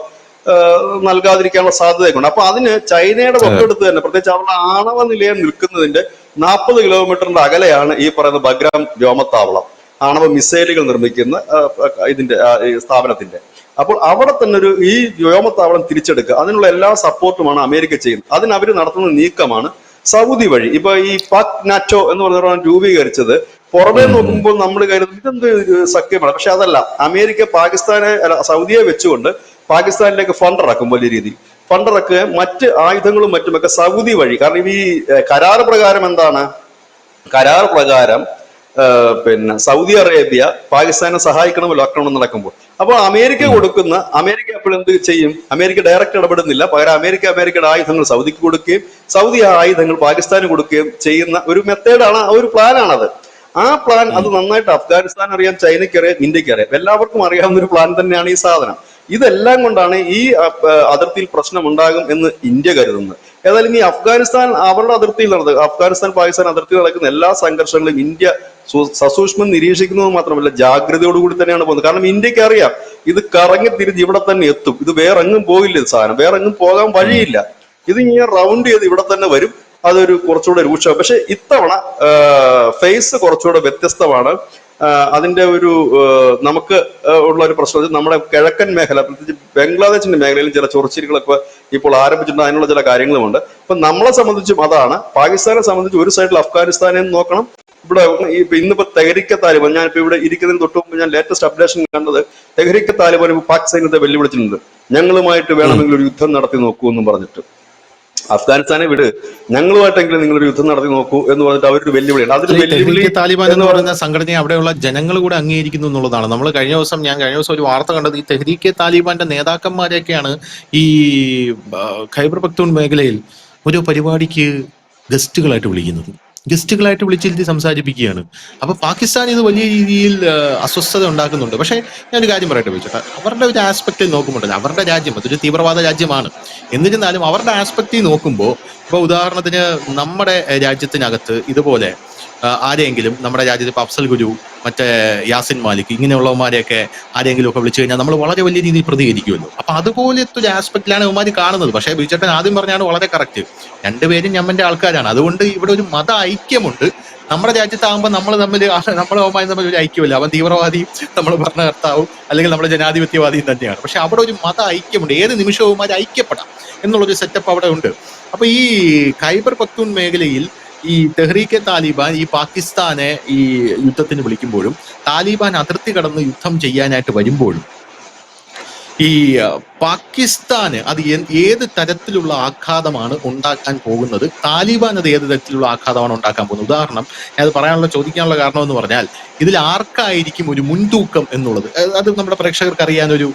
നൽകാതിരിക്കാനുള്ള സാധ്യതയൊക്കെയുണ്ട്. അപ്പൊ അതിന് ചൈനയുടെ തൊട്ടടുത്ത് തന്നെ, പ്രത്യേകിച്ച് അവരുടെ ആണവ നിലയം നിൽക്കുന്നതിന്റെ 40 കിലോമീറ്ററിന്റെ അകലെയാണ് ഈ പറയുന്ന ബഗ്രാം വ്യോമത്താവളം, ആണവ മിസൈലുകൾ നിർമ്മിക്കുന്ന ഇതിന്റെ സ്ഥാപനത്തിന്റെ. അപ്പോൾ അവിടെ തന്നെ ഈ വ്യോമത്താവളം തിരിച്ചെടുക്കുക, അതിനുള്ള എല്ലാ സപ്പോർട്ടുമാണ് അമേരിക്ക ചെയ്യുന്നത്. അതിന് അവർ നടത്തുന്ന നീക്കമാണ് സൗദി വഴി. ഇപ്പൊ ഈ പാക് നാറ്റോ എന്ന് പറഞ്ഞ രൂപീകരിച്ചത് പുറമേ നോക്കുമ്പോൾ നമ്മൾ കരുതുന്നത് ഇതെന്ത് സഖ്യമാണ്. പക്ഷെ അതല്ല, അമേരിക്ക പാകിസ്ഥാനെ സൗദിയെ വെച്ചുകൊണ്ട് പാകിസ്ഥാനിലേക്ക് ഫണ്ട് ഇറക്കും, വലിയ രീതിയിൽ ഫണ്ട് ഇറക്കുക, മറ്റ് ആയുധങ്ങളും മറ്റുമൊക്കെ സൗദി വഴി. കാരണം ഈ കരാർ പ്രകാരം എന്താണ്, കരാർ പ്രകാരം പിന്നെ സൗദി അറേബ്യ പാകിസ്ഥാനെ സഹായിക്കണമല്ലോ ആക്രമണം നടക്കുമ്പോൾ. അപ്പോൾ അമേരിക്ക അപ്പോൾ എന്ത് ചെയ്യും? അമേരിക്ക ഡയറക്റ്റ് ഇടപെടുന്നില്ല, പകരം അമേരിക്കയുടെ ആയുധങ്ങൾ സൗദിക്ക് കൊടുക്കുകയും സൗദി ആ ആയുധങ്ങൾ പാകിസ്ഥാന് കൊടുക്കുകയും ചെയ്യുന്ന ഒരു മെത്തേഡാണ്, ഒരു പ്ലാനാണത്. ആ പ്ലാൻ അത് നന്നായിട്ട് അഫ്ഗാനിസ്ഥാൻ അറിയാം, ചൈനയ്ക്ക് അറിയാം, ഇന്ത്യക്ക് അറിയാം, എല്ലാവർക്കും അറിയാവുന്ന ഒരു പ്ലാൻ തന്നെയാണ് ഈ സാധനം. ഇതെല്ലാം കൊണ്ടാണ് ഈ അതിർത്തിയിൽ പ്രശ്നം ഉണ്ടാകും എന്ന് ഇന്ത്യ കരുതുന്നത്. ഏതായാലും ഈ അഫ്ഗാനിസ്ഥാൻ അവരുടെ അതിർത്തിയിൽ നടന്നത്, അഫ്ഗാനിസ്ഥാൻ പാകിസ്ഥാൻ അതിർത്തിയിൽ നടക്കുന്ന എല്ലാ സംഘർഷങ്ങളും ഇന്ത്യ സസൂക്ഷ്മം നിരീക്ഷിക്കുന്നത് മാത്രമല്ല ജാഗ്രതയോടുകൂടി തന്നെയാണ് പോകുന്നത്. കാരണം ഇന്ത്യക്ക് അറിയാം ഇത് കറങ്ങി തിരിഞ്ഞ് ഇവിടെ തന്നെ എത്തും, ഇത് വേറെ എങ്ങും പോകില്ല, ഇത് സാധനം വേറെ എങ്ങും പോകാൻ വഴിയില്ല, ഇത് ഇങ്ങനെ റൗണ്ട് ചെയ്ത് ഇവിടെ തന്നെ വരും, അതൊരു കുറച്ചുകൂടെ രൂക്ഷമാണ്. പക്ഷെ ഇത്തവണ ഫേസ് കുറച്ചുകൂടെ വ്യത്യസ്തമാണ്. അതിന്റെ ഒരു നമുക്ക് ഉള്ള ഒരു പ്രശ്നം, നമ്മുടെ കിഴക്കൻ മേഖല, പ്രത്യേകിച്ച് ബംഗ്ലാദേശിന്റെ മേഖലയിലും ചില ചൊറിച്ചിലുകളൊക്കെ ഇപ്പോൾ ആരംഭിച്ചിട്ടുണ്ട്, അതിനുള്ള ചില കാര്യങ്ങളുമുണ്ട്. അപ്പൊ നമ്മളെ സംബന്ധിച്ചും അതാണ്. പാകിസ്ഥാനെ സംബന്ധിച്ച് ഒരു സൈഡിൽ അഫ്ഗാനിസ്ഥാനെ നോക്കണം. ഇവിടെ ഇന്നിപ്പോ തെഹരിക്ക താലിബാൻ, ഞാനിപ്പോ ഇവിടെ ഇരിക്കുന്നതിന് തൊട്ട് മുമ്പ് ഞാൻ ലേറ്റസ്റ്റ് അപ്ഡേഷൻ കണ്ടത്, തെഹരിക്ക താലിബാൻ പാക് സൈന്യത്തെ വെല്ലുവിളിച്ചിട്ടുണ്ട്, ഞങ്ങളുമായിട്ട് വേണമെങ്കിൽ ഒരു യുദ്ധം നടത്തി നോക്കൂ എന്നും പറഞ്ഞിട്ട്. അഫ്ഗാനിസ്ഥാനെ വിട്, ഞങ്ങളുമായിട്ടെങ്കിലും നിങ്ങളൊരു യുദ്ധം നടത്തി നോക്കൂ എന്ന് പറഞ്ഞിട്ട് അവരൊരു വെല്ലുവിളിയാണ്. അതൊരു വെല്ലുവിളി. താലിബാൻ എന്ന് പറയുന്ന സംഘടനയെ അവിടെയുള്ള ജനങ്ങൾ കൂടെ അംഗീകരിക്കുന്നു എന്നുള്ളതാണ്. നമ്മൾ കഴിഞ്ഞ ദിവസം ഒരു വാർത്ത കണ്ടത്, ഈ തെഹ്രീക്കെ താലിബാന്റെ നേതാക്കന്മാരെയൊക്കെയാണ് ഈ ഖൈബർ പഖ്തൂൺ മേഖലയിൽ ഒരു പരിപാടിക്ക് ഗസ്റ്റുകളായിട്ട് വിളിച്ചിരുത്തി സംസാരിപ്പിക്കുകയാണ്. അപ്പൊ പാകിസ്ഥാൻ ഇത് വലിയ രീതിയിൽ അസ്വസ്ഥത ഉണ്ടാക്കുന്നുണ്ട്. പക്ഷെ ഞാനൊരു കാര്യം പറയട്ടെ വെച്ചിട്ട്, അവരുടെ ഒരു ആസ്പെക്റ്റിൽ നോക്കുമ്പോഴല്ലോ, അവരുടെ രാജ്യം അതൊരു തീവ്രവാദ രാജ്യമാണ്. എന്നിരുന്നാലും അവരുടെ ആസ്പെക്റ്റിൽ നോക്കുമ്പോൾ, ഇപ്പൊ ഉദാഹരണത്തിന് നമ്മുടെ രാജ്യത്തിനകത്ത് ഇതുപോലെ ആരെങ്കിലും, നമ്മുടെ രാജ്യത്ത് ഇപ്പൊ അഫ്സൽ ഗുരു, മറ്റേ യാസിൻ മാലിക്, ഇങ്ങനെയുള്ളവന്മാരെയൊക്കെ ആരെങ്കിലും ഒക്കെ വിളിച്ചു കഴിഞ്ഞാൽ നമ്മൾ വളരെ വലിയ രീതിയിൽ പ്രതികരിക്കുമല്ലോ. അപ്പൊ അതുപോലത്തെ ഒരു ആസ്പെക്റ്റിലാണ് ഇവന്മാർ കാണുന്നത്. പക്ഷേ ബിജേട്ടൻ ആദ്യം പറഞ്ഞാണ് വളരെ കറക്റ്റ്, രണ്ടുപേരും ഞമ്മന്റെ ആൾക്കാരാണ്. അതുകൊണ്ട് ഇവിടെ ഒരു മത ഐക്യമുണ്ട്. നമ്മുടെ രാജ്യത്താകുമ്പോൾ അവന്മാരും തമ്മിൽ ഒരു ഐക്യമില്ല. അവൻ തീവ്രവാദിയും നമ്മൾ ഭരണകർത്താവും അല്ലെങ്കിൽ നമ്മുടെ ജനാധിപത്യവാദിയും തന്നെയാണ്. പക്ഷെ അവിടെ ഒരു മത ഐക്യമുണ്ട്, ഏത് നിമിഷവും അവന്മാർ ഐക്യപ്പെടാം എന്നുള്ളൊരു സെറ്റപ്പ് അവിടെ ഉണ്ട്. അപ്പൊ ഈ ഖൈബർ പഖ്തൂൺ മേഖലയിൽ ഈ തെഹ്രീക്കെ താലിബാൻ ഈ പാകിസ്ഥാനെ ഈ യുദ്ധത്തിന് വിളിക്കുമ്പോഴും, താലിബാൻ അതിർത്തി കടന്ന് യുദ്ധം ചെയ്യാനായിട്ട് വരുമ്പോഴും, ഈ പാകിസ്ഥാന് അത് ഏത് തരത്തിലുള്ള ആഘാതമാണ് ഉണ്ടാക്കാൻ പോകുന്നത്, താലിബാൻ അത് ഏത് തരത്തിലുള്ള ആഘാതമാണ് ഉണ്ടാക്കാൻ പോകുന്നത്. ഉദാഹരണം ഞാൻ അത് ചോദിക്കാനുള്ള കാരണം എന്ന് പറഞ്ഞാൽ, ഇതിൽ ആർക്കായിരിക്കും ഒരു മുൻതൂക്കം എന്നുള്ളത് അത് നമ്മുടെ പ്രേക്ഷകർക്ക് അറിയാനൊരു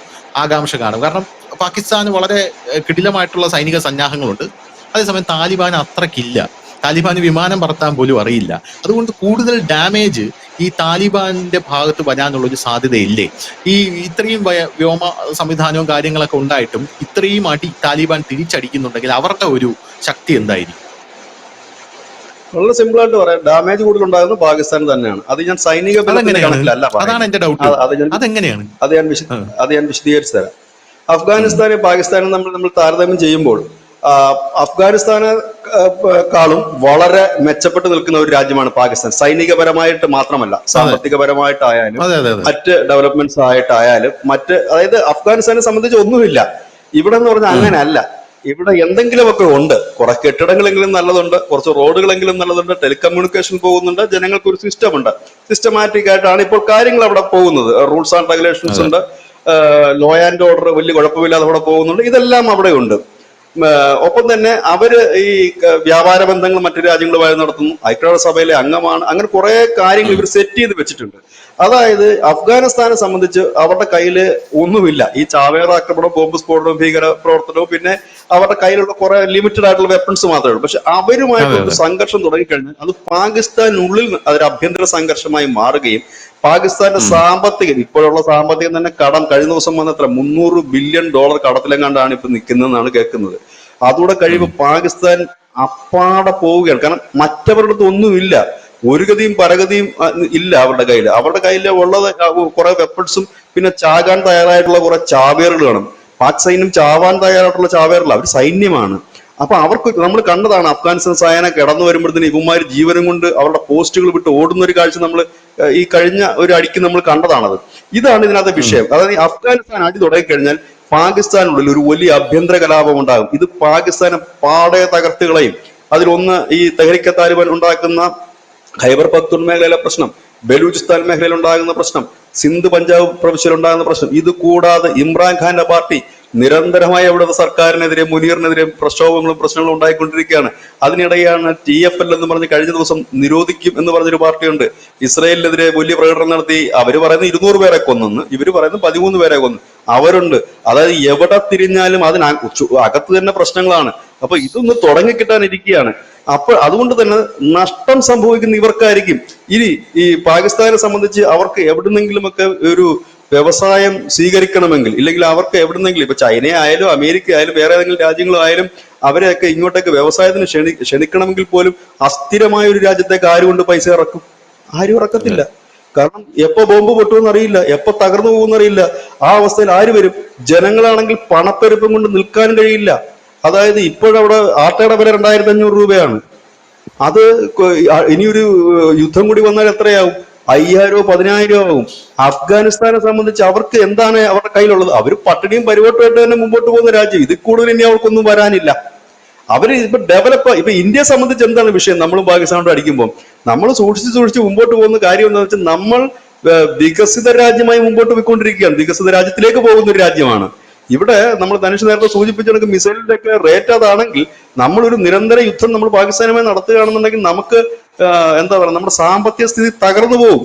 ആകാംക്ഷ കാണും. കാരണം പാകിസ്ഥാന് വളരെ കിടിലമായിട്ടുള്ള സൈനിക സന്നാഹങ്ങളുണ്ട്, അതേസമയം താലിബാൻ അത്രക്കില്ല. താലിബാന് വിമാനം പറത്താൻ പോലും അറിയില്ല. അതുകൊണ്ട് കൂടുതൽ ഡാമേജ് ഈ താലിബാന്റെ ഭാഗത്ത് വരാനുള്ള ഒരു സാധ്യതയില്ലേ? ഈ ഇത്രയും വ്യോമ സംവിധാനവും കാര്യങ്ങളൊക്കെ ഉണ്ടായിട്ടും ഇത്രയും അടി താലിബാൻ തിരിച്ചടിക്കുന്നുണ്ടെങ്കിൽ അവരുടെ ഒരു ശക്തി എന്തായിരിക്കും? വളരെ സിമ്പിൾ ആയിട്ട് പറയാം, ഡാമേജ് കൂടുതൽ ഉണ്ടാകുന്നത് പാകിസ്ഥാൻ തന്നെയാണ്. അത് ഞാൻ സൈനിക ബലത്തിലല്ല, അതാണ് എന്റെ ഡൗട്ട്. അതെങ്ങനെയാണ്? അത് ഞാൻ വിശദീകരിച്ചു തരാം. അഫ്ഗാനിസ്ഥാനും പാകിസ്ഥാനും നമ്മൾ താരതമ്യം ചെയ്യുമ്പോൾ അഫ്ഗാനിസ്ഥാനെക്കാളും വളരെ മെച്ചപ്പെട്ട് നിൽക്കുന്ന ഒരു രാജ്യമാണ് പാകിസ്ഥാൻ. സൈനികപരമായിട്ട് മാത്രമല്ല, സാമ്പത്തികപരമായിട്ടായാലും മറ്റ് ഡെവലപ്മെന്റ്സ് ആയിട്ടായാലും അതായത് അഫ്ഗാനിസ്ഥാനെ സംബന്ധിച്ച് ഒന്നുമില്ല. ഇവിടെ എന്ന് പറഞ്ഞാൽ അങ്ങനെയല്ല. ഇവിടെ എന്തെങ്കിലുമൊക്കെ ഉണ്ട്, കുറെ കെട്ടിടങ്ങളെങ്കിലും നല്ലതുണ്ട്, കുറച്ച് റോഡുകളെങ്കിലും നല്ലതുണ്ട്, ടെലികമ്മ്യൂണിക്കേഷൻ പോകുന്നുണ്ട്, ജനങ്ങൾക്ക് ഒരു സിസ്റ്റം ഉണ്ട്. സിസ്റ്റമാറ്റിക് ആയിട്ടാണ് ഇപ്പോൾ കാര്യങ്ങൾ അവിടെ പോകുന്നത്. റൂൾസ് ആൻഡ് റെഗുലേഷൻസ് അതെ. ഉണ്ട്, ലോ ആൻഡ് ഓർഡർ വലിയ കുഴപ്പമില്ലാതെ അവിടെ പോകുന്നുണ്ട്. ഇതെല്ലാം അവിടെ ഉണ്ട്. ഒപ്പം തന്നെ അവര് ഈ വ്യാപാര ബന്ധങ്ങൾ മറ്റു രാജ്യങ്ങളുമായി നടത്തുന്നു, ഐക്യരാഷ്ട്രസഭയിലെ അംഗമാണ്. അങ്ങനെ കുറെ കാര്യങ്ങൾ ഇവർ സെറ്റ് ചെയ്ത് വെച്ചിട്ടുണ്ട്. അതായത് അഫ്ഗാനിസ്ഥാനെ സംബന്ധിച്ച് അവരുടെ കയ്യില് ഒന്നുമില്ല. ഈ ചാവേർ ആക്രമണം, ബോംബ് സ്ഫോടനവും, ഭീകര പ്രവർത്തനവും, പിന്നെ അവരുടെ കയ്യിലുള്ള കുറെ ലിമിറ്റഡ് ആയിട്ടുള്ള വെപ്പൺസ് മാത്രമേ ഉള്ളൂ. പക്ഷെ അവരുമായിട്ട് അതെ ഒരു അതെ. സംഘർഷം തുടങ്ങിക്കഴിഞ്ഞാൽ അത് പാകിസ്ഥാനുള്ളിൽ അതൊരു ആഭ്യന്തര സംഘർഷമായി മാറുകയും പാകിസ്ഥാന്റെ ഉം. സാമ്പത്തികം, ഇപ്പോഴുള്ള സാമ്പത്തികം തന്നെ കടം, കഴിഞ്ഞ ദിവസം വന്നത്ര $300 ബില്യൺ കടത്തിലെങ്ങാണ്ടാണ് ഇപ്പൊ നിൽക്കുന്നതെന്നാണ് കേൾക്കുന്നത്. അതുകൂടെ ഉം. കഴിയുമ്പോൾ പാകിസ്ഥാൻ അപ്പാടെ പോവുകയാണ്. കാരണം മറ്റവരുടെ അടുത്ത് ഒന്നുമില്ല, ഒരു ഗതിയും പരഗതിയും ഇല്ല അവരുടെ കയ്യിൽ. അവരുടെ കയ്യിൽ ഉള്ളത് കുറെ വെപ്പൺസും പിന്നെ ചാകാൻ തയ്യാറായിട്ടുള്ള കുറെ ചാവേറുകൾ കാണും. പാക് സൈന്യം ചാവാൻ തയ്യാറായിട്ടുള്ള ചാവേറുകൾ, അവർ സൈന്യമാണ്. അപ്പൊ അവർക്ക് നമ്മൾ കണ്ടതാണ് അഫ്ഗാനിസ്ഥാൻ സേന കിടന്നു വരുമ്പോഴത്തേന് ഇവന്മാർ ജീവനും കൊണ്ട് അവരുടെ പോസ്റ്റുകൾ വിട്ട് ഓടുന്ന ഒരു കാഴ്ച നമ്മൾ ഈ കഴിഞ്ഞ ഒരു അടിക്ക് നമ്മൾ കണ്ടതാണത്. ഇതാണ് ഇതിനകത്തെ ഉം. വിഷയം. അതായത് ഈ അഫ്ഗാനിസ്ഥാൻ അടി തുടങ്ങിക്കഴിഞ്ഞാൽ പാകിസ്ഥാനുള്ളിൽ ഒരു വലിയ ആഭ്യന്തര കലാപം ഉണ്ടാകും. ഇത് പാകിസ്ഥാനെ പാടെ തകർത്ത് കളയും. അതിലൊന്ന് ഈ തെഹ്രിക്കെ താലിബാൻ ഉണ്ടാക്കുന്ന ഖൈബർ പഖ്തൂൺ മേഖലയിലെ പ്രശ്നം, ബലൂചിസ്ഥാൻ മേഖലയിൽ ഉണ്ടാകുന്ന പ്രശ്നം, സിന്ധ് പഞ്ചാബ് പ്രവിശ്യയിൽ ഉണ്ടാകുന്ന പ്രശ്നം, ഇത് കൂടാതെ ഇമ്രാൻഖാന്റെ പാർട്ടി നിരന്തരമായി അവിടുത്തെ സർക്കാരിനെതിരെ, മുനീറിനെതിരെ പ്രക്ഷോഭങ്ങളും പ്രശ്നങ്ങളും ഉണ്ടായിക്കൊണ്ടിരിക്കുകയാണ്. അതിനിടെയാണ് TFL എന്ന് പറഞ്ഞ് കഴിഞ്ഞ ദിവസം നിരോധിക്കും എന്ന് പറഞ്ഞൊരു പാർട്ടിയുണ്ട്. ഇസ്രയേലിനെതിരെ വലിയ പ്രകടനം നടത്തി. അവര് പറയുന്നത് 200 പേരെ കൊന്നെന്ന്, ഇവര് പറയുന്നത് 13 പേരെ കൊന്നു. അവരുണ്ട്. അതായത് എവിടെ തിരിഞ്ഞാലും അകത്ത് തന്നെ പ്രശ്നങ്ങളാണ്. അപ്പൊ ഇതൊന്ന് തുടങ്ങിക്കിട്ടാനിരിക്കുകയാണ്. അപ്പോൾ അതുകൊണ്ട് തന്നെ നഷ്ടം സംഭവിക്കുന്ന ഇവർക്കായിരിക്കും. ഇനി ഈ പാകിസ്ഥാനെ സംബന്ധിച്ച് അവർക്ക് എവിടുന്നെങ്കിലുമൊക്കെ ഒരു വ്യവസായം സ്വീകരിക്കണമെങ്കിൽ, ഇല്ലെങ്കിൽ അവർക്ക് എവിടുന്നെങ്കിലും, ഇപ്പൊ ചൈന ആയാലും അമേരിക്ക ആയാലും വേറെ ഏതെങ്കിലും രാജ്യങ്ങളായാലും അവരെയൊക്കെ ഇങ്ങോട്ടേക്ക് വ്യവസായത്തിന് ക്ഷണിക്കണമെങ്കിൽ പോലും അസ്ഥിരമായ ഒരു രാജ്യത്തേക്ക് ആരുകൊണ്ട് പൈസ ഇറക്കും? ആരും ഇറക്കത്തില്ല. കാരണം എപ്പോ ബോംബ് പൊട്ടുമെന്ന് അറിയില്ല, എപ്പോ തകർന്നു പോകുമെന്ന് അറിയില്ല. ആ അവസ്ഥയിൽ ആര് വരും? ജനങ്ങളാണെങ്കിൽ പണപ്പെരുപ്പം കൊണ്ട് നിൽക്കാൻ കഴിയില്ല. അതായത് ഇപ്പോഴവിടെ ആട്ടയുടെ വില 2500 രൂപയാണ്. അത് ഇനിയൊരു യുദ്ധം കൂടി വന്നാൽ എത്രയാവും? 5000 10,000 ആവും. അഫ്ഗാനിസ്ഥാനെ സംബന്ധിച്ച് അവർക്ക് എന്താണ് അവരുടെ കയ്യിലുള്ളത്? അവർ പട്ടിണിയും പരിവട്ടമായിട്ട് തന്നെ മുമ്പോട്ട് പോകുന്ന രാജ്യം. ഇതിൽ കൂടുതൽ ഇനി അവർക്കൊന്നും വരാനില്ല. അവര് ഇപ്പൊ ഇപ്പൊ ഇന്ത്യയെ സംബന്ധിച്ച് എന്താണ് വിഷയം? നമ്മളും പാകിസ്ഥാനോട് അടിക്കുമ്പോൾ നമ്മൾ സൂക്ഷിച്ച് മുമ്പോട്ട് പോകുന്ന കാര്യം എന്താണെന്ന് വെച്ചാൽ നമ്മൾ വികസിത രാജ്യമായി മുമ്പോട്ട് പോയിക്കൊണ്ടിരിക്കുകയാണ്. വികസിത രാജ്യത്തിലേക്ക് പോകുന്ന ഒരു രാജ്യമാണ്. ഇവിടെ നമ്മൾ ധനുഷ് നേരത്തെ സൂചിപ്പിച്ച കണക്ക് മിസൈലിന്റെ ഒക്കെ റേറ്റ് അതാണെങ്കിൽ നമ്മളൊരു നിരന്തര യുദ്ധം നമ്മൾ പാകിസ്ഥാനുമായി നടത്തുകയാണെന്നുണ്ടെങ്കിൽ നമുക്ക് എന്താ പറയുക, നമ്മുടെ സാമ്പത്തിക സ്ഥിതി തകർന്നു പോകും.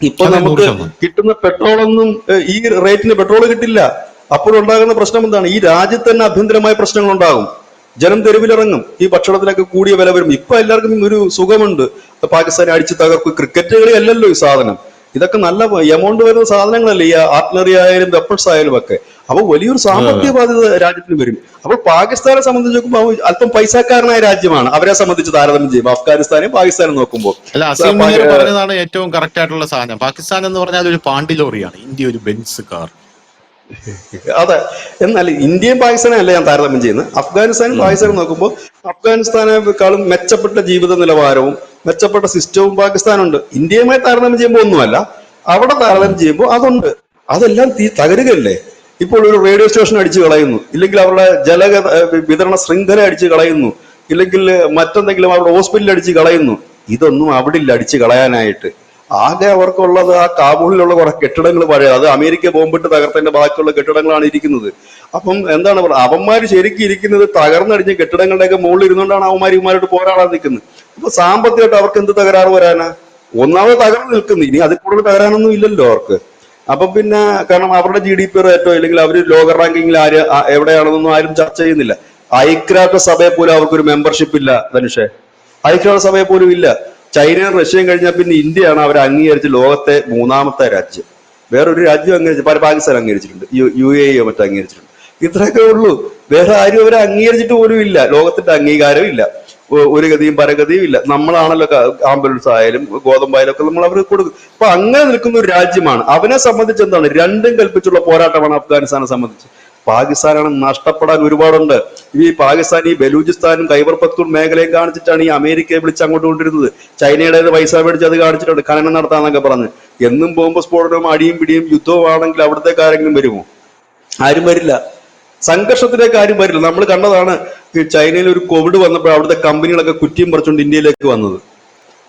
ഇപ്പൊ അതെ, നമുക്ക് 100%. കിട്ടുന്ന പെട്രോളൊന്നും ഈ റേറ്റിന് പെട്രോൾ കിട്ടില്ല. അപ്പോഴുണ്ടാകുന്ന പ്രശ്നം എന്താണ്? ഈ രാജ്യത്ത് തന്നെ ആഭ്യന്തരമായ പ്രശ്നങ്ങൾ ഉണ്ടാകും. ജനം തെരുവിലിറങ്ങും. ഈ ഭക്ഷണത്തിലൊക്കെ കൂടിയ വില വരും. ഇപ്പൊ എല്ലാവർക്കും ഒരു സുഖമുണ്ട്, പാകിസ്ഥാനെ അടിച്ച് തകർക്കും. ക്രിക്കറ്റ് കളി അല്ലല്ലോ ഈ സാധനം. ഇതൊക്കെ നല്ല എമൗണ്ട് വരുന്ന സാധനങ്ങളല്ലേ, ഈ ആർട്ടിലറി ആയാലും വെപ്പൺസ് ആയാലും ഒക്കെ. അപ്പൊ വലിയൊരു അതെ അതെ. സാമ്പത്തിക ബാധ്യത രാജ്യത്തിന് വരും. അപ്പൊ പാകിസ്ഥാനെ സംബന്ധിച്ച് നോക്കുമ്പോൾ അല്പം പൈസക്കാരനായ രാജ്യമാണ് അവരെ സംബന്ധിച്ച് താരതമ്യം ചെയ്യുമ്പോൾ, അഫ്ഗാനിസ്ഥാനെയും പാകിസ്ഥാനും നോക്കുമ്പോൾ. അല്ല, അസീം മുനീർ പറഞ്ഞതാണ് ഏറ്റവും കറക്റ്റ് ആയിട്ടുള്ള സാധനം. പാകിസ്ഥാൻ എന്ന് പറഞ്ഞാൽ ഒരു പാണ്ടി ലോറിയാണ്, ഇന്ത്യ ഒരു ബെൻസ് കാർ. അതെ. എന്നാൽ ഇന്ത്യയും പാകിസ്ഥാനും അല്ല ഞാൻ താരതമ്യം ചെയ്യുന്നത്. അഫ്ഗാനിസ്ഥാനും പാകിസ്ഥാനും നോക്കുമ്പോൾ അഫ്ഗാനിസ്ഥാനേക്കാളും മെച്ചപ്പെട്ട ജീവിത നിലവാരവും മെച്ചപ്പെട്ട സിസ്റ്റവും പാകിസ്ഥാനുണ്ട്. ഇന്ത്യയുമായി താരതമ്യം ചെയ്യുമ്പോൾ ഒന്നുമല്ല, അവിടെ താരതമ്യം ചെയ്യുമ്പോൾ അതുണ്ട്. അതെല്ലാം തകരുകയല്ലേ. ഇപ്പോൾ ഒരു റേഡിയോ സ്റ്റേഷൻ അടിച്ചു കളയുന്നു, ഇല്ലെങ്കിൽ അവരുടെ വിതരണ ശൃംഖല അടിച്ചു കളയുന്നു, ഇല്ലെങ്കിൽ മറ്റെന്തെങ്കിലും അവരുടെ ഹോസ്പിറ്റലിൽ അടിച്ചു കളയുന്നു. ഇതൊന്നും അവിടെ ഇല്ല അടിച്ചു കളയാനായിട്ട്. ആകെ അവർക്കുള്ളത് ആ കാബൂളിലുള്ള കുറെ കെട്ടിടങ്ങൾ പഴയ, അത് അമേരിക്ക ബോംബിട്ട് തകർത്തതിന്റെ ബാക്കിയുള്ള കെട്ടിടങ്ങളാണ് ഇരിക്കുന്നത്. അപ്പം എന്താണ് പറയുക, അവന്മാര് ശരിക്കും ഇരിക്കുന്നത് തകർന്നടിഞ്ഞ കെട്ടിടങ്ങളുടെയൊക്കെ മുകളിൽ ഇരുന്നുകൊണ്ടാണ് അവന്മാരുമാരോട് പോരാടാൻ നിൽക്കുന്നത്. അപ്പൊ സാമ്പത്തികമായിട്ട് അവർക്ക് എന്ത് തകരാറ് വരാനാ? ഒന്നാമത് തകർന്നു നിൽക്കുന്നു, ഇനി അതിൽ കൂടുതൽ തകരാനൊന്നും ഇല്ലല്ലോ അവർക്ക്. അപ്പൊ പിന്നെ കാരണം അവരുടെ GDP റേറ്റോ ഇല്ലെങ്കിൽ അവർ ലോക റാങ്കിങ്ങിൽ എവിടെയാണെന്നൊന്നും ആരും ചർച്ച ചെയ്യുന്നില്ല. ഐക്യരാഷ്ട്ര സഭയെ പോലും അവർക്കൊരു മെമ്പർഷിപ്പ് ഇല്ല ധനുഷേ. ഐക്യരാഷ്ട്ര സഭയെ പോലും ഇല്ല. ചൈനയും റഷ്യയും കഴിഞ്ഞാൽ പിന്നെ ഇന്ത്യയാണ് അവരെ അംഗീകരിച്ച് ലോകത്തെ 3ാമത്തെ രാജ്യം. വേറൊരു രാജ്യം അംഗീകരിച്ചു, പാകിസ്ഥാൻ അംഗീകരിച്ചിട്ടുണ്ട്, UAE മറ്റും അംഗീകരിച്ചിട്ടുണ്ട്. ഇത്രയൊക്കെ ഉള്ളൂ. വേറെ ആരും അവരെ അംഗീകരിച്ചിട്ട് പോലും ഇല്ല. ലോകത്തിന്റെ അംഗീകാരം ഇല്ല, ഒരു ഗതിയും പരഗതിയും ഇല്ല. നമ്മളാണല്ലോ ആംബുലൻസ് ആയാലും ഗോതമ്പായാലും ഒക്കെ നമ്മൾ അവർക്ക് കൊടുക്കും. അപ്പൊ അങ്ങനെ നിൽക്കുന്ന ഒരു രാജ്യമാണ്. അവനെ സംബന്ധിച്ച് എന്താണ്, രണ്ടും കൽപ്പിച്ചുള്ള പോരാട്ടമാണ് അഫ്ഗാനിസ്ഥാനെ സംബന്ധിച്ച്. പാകിസ്ഥാനാണ് നഷ്ടപ്പെടാൻ ഒരുപാടുണ്ട്. ഈ പാകിസ്ഥാൻ ഈ ബലൂചിസ്ഥാനും ഖൈബർ പഖ്തൂൺ മേഖലയും കാണിച്ചിട്ടാണ് ഈ അമേരിക്കയെ വിളിച്ച് അങ്ങോട്ട് കൊണ്ടിരുന്നത്. ചൈനയുടെ പൈസ മേടിച്ച് അത് കാണിച്ചിട്ടുണ്ട്, ഖനനം നടത്താന്നൊക്കെ പറഞ്ഞ്. എന്നും ബോംബ് സ്ഫോടനവും അടിയും പിടിയും യുദ്ധവും ആണെങ്കിൽ അവിടത്തേക്ക് ആരെങ്കിലും വരുമോ? ആരും വരില്ല. സംഘർഷത്തിലേക്ക് ആരും വരില്ല. നമ്മൾ കണ്ടതാണ് ഈ ചൈനയിൽ ഒരു കോവിഡ് വന്നപ്പോൾ അവിടുത്തെ കമ്പനികളൊക്കെ കുറ്റിയും പറിച്ചുകൊണ്ട് ഇന്ത്യയിലേക്ക് വന്നത്.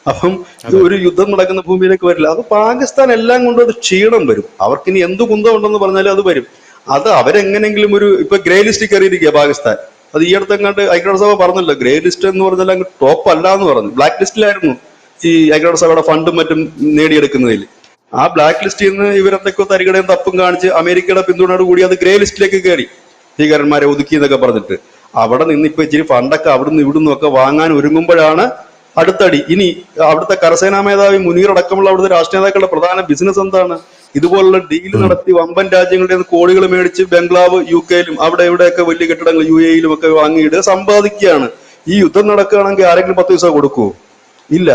അപ്പം ഇത് അതെ. ഒരു യുദ്ധം നടക്കുന്ന ഭൂമിയിലേക്ക് വരില്ല. അത് പാകിസ്ഥാൻ എല്ലാം കൊണ്ടും അത് ക്ഷീണം വരും. അവർക്കിനി എന്ത് കുന്തം ഉണ്ടെന്ന് പറഞ്ഞാലും അത് വരും. അത് അവരെങ്ങനെങ്കിലും ഇപ്പൊ ഗ്രേ ലിസ്റ്റിൽ കയറിയിരിക്കുക പാകിസ്ഥാൻ. അത് ഈ അടുത്തെങ്ങാണ്ട് ഐക്യരാഷ്ട്രസഭ പറഞ്ഞല്ലോ, ഗ്രേ ലിസ്റ്റ് എന്ന് പറഞ്ഞാൽ അങ്ങ് ടോപ്പ് അല്ല എന്ന് പറഞ്ഞു. ബ്ലാക്ക് ലിസ്റ്റിലായിരുന്നു ഈ ഐക്യരാഷ്ട്രസഭയുടെ ഫണ്ടും മറ്റും നേടിയെടുക്കുന്നതിൽ. ആ ബ്ലാക്ക് ലിസ്റ്റിൽ നിന്ന് ഇവരെന്തൊക്കെയോ തരികടയും തപ്പും കാണിച്ച് അമേരിക്കയുടെ പിന്തുണയോട് കൂടി അത് ഗ്രേ ലിസ്റ്റിലേക്ക് കയറി, ഭീകരന്മാരെ ഒതുക്കി എന്നൊക്കെ പറഞ്ഞിട്ട്. അവിടെ നിന്ന് ഇപ്പൊ ഇച്ചിരി ഫണ്ടൊക്കെ അവിടുന്ന് ഇവിടുന്ന് ഒക്കെ വാങ്ങാൻ ഒരുങ്ങുമ്പോഴാണ് അടുത്തടി. ഇനി അവിടുത്തെ കരസേനാ മേധാവി മുനീർ അടക്കമുള്ള അവിടുത്തെ രാഷ്ട്രീയ നേതാക്കളുടെ പ്രധാന ബിസിനസ് എന്താണ്? ഇതുപോലുള്ള ഡീല് നടത്തി വമ്പൻ രാജ്യങ്ങളുടെ കോടികൾ മേടിച്ച് ബംഗ്ലാവ്, UK-യിലും അവിടെ ഇവിടെയൊക്കെ വലിയ കെട്ടിടങ്ങൾ UAE-യിലും ഒക്കെ വാങ്ങിയിട്ട് സമ്പാദിക്കുകയാണ്. ഈ യുദ്ധം നടക്കുകയാണെങ്കിൽ ആരെങ്കിലും 10 പൈസ കൊടുക്കുവോ? ഇല്ല.